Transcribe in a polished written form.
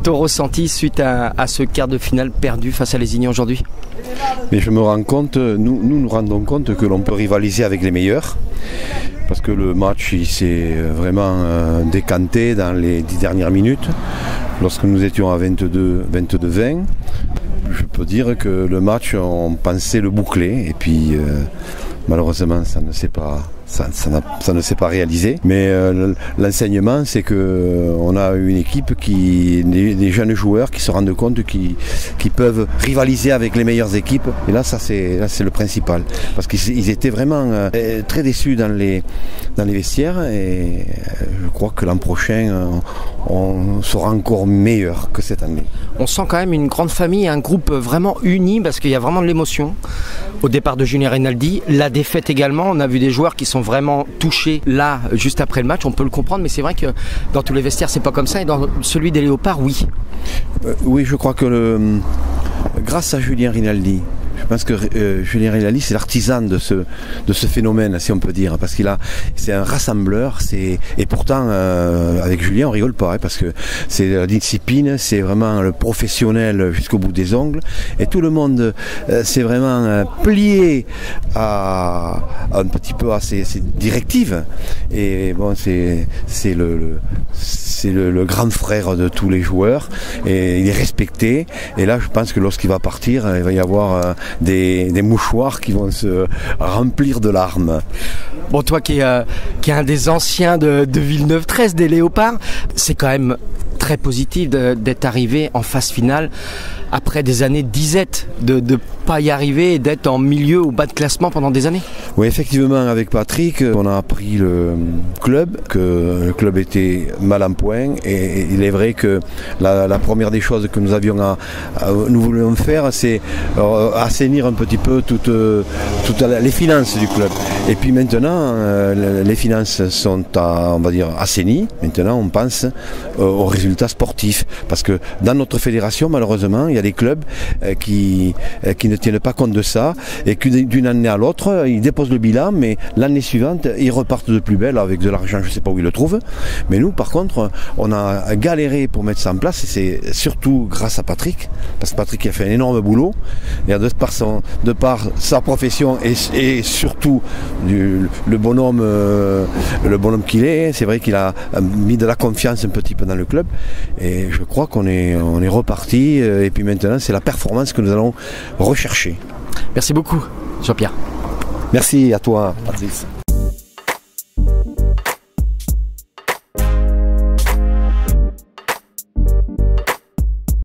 Ton ressenti suite à ce quart de finale perdu face à Lézignan aujourd'hui? Mais je me rends compte, nous rendons compte que l'on peut rivaliser avec les meilleurs. Parce que le match il s'est vraiment décanté dans les 10 dernières minutes. Lorsque nous étions à 22-20, je peux dire que le match, on pensait le boucler. Et puis malheureusement, ça ne s'est pas réalisé. Mais l'enseignement, c'est qu'on a une équipe des jeunes joueurs qui se rendent compte qu'ils peuvent rivaliser avec les meilleures équipes. Et là, c'est le principal. Parce qu'ils étaient vraiment très déçus dans les vestiaires. Et je crois que l'an prochain, on sera encore meilleur que cette année. On sent quand même une grande famille, un groupe vraiment uni, parce qu'il y a vraiment de l'émotion. Au départ de Julien Rinaldi, la défaite également, on a vu des joueurs qui sont vraiment touchés là, juste après le match, on peut le comprendre, mais c'est vrai que dans tous les vestiaires c'est pas comme ça, et dans celui des Léopards, oui. Oui, je crois que grâce à Julien Rinaldi, je pense que Julien Rinaldi, c'est l'artisan de ce phénomène, si on peut dire, parce c'est un rassembleur, et pourtant avec Julien on rigole pas, parce que c'est la discipline, c'est vraiment le professionnel jusqu'au bout des ongles, et tout le monde s'est vraiment plié un petit peu à ses directives, et bon, c'est le grand frère de tous les joueurs, et il est respecté, et là je pense que lorsqu'il va partir, il va y avoir des mouchoirs qui vont se remplir de larmes. Bon, toi qui es un des anciens de Villeneuve-13, des Léopards, c'est quand même très positif d'être arrivé en phase finale après des années de disette, de ne pas y arriver et d'être en milieu au bas de classement pendant des années. Oui, effectivement, avec Patrick, on a appris que le club était mal en point, et il est vrai que la première des choses que nous voulions faire, c'est assainir un petit peu toutes les finances du club. Et puis maintenant, les finances sont, on va dire, assainies. Maintenant, on pense aux résultats sportifs, parce que dans notre fédération, malheureusement, il y a des clubs qui ne tiennent pas compte de ça, et que d'une année à l'autre, ils déposent le bilan, mais l'année suivante, ils repartent de plus belle avec de l'argent, je ne sais pas où ils le trouvent. Mais nous, par contre, on a galéré pour mettre ça en place, et c'est surtout grâce à Patrick, parce que Patrick a fait un énorme boulot, et de par sa profession et surtout le bonhomme qu'il est, c'est vrai qu'il a mis de la confiance un petit peu dans le club, et je crois qu'on est reparti, et puis maintenant c'est la performance que nous allons rechercher. Merci beaucoup, Jean-Pierre. Merci à toi, Patrice.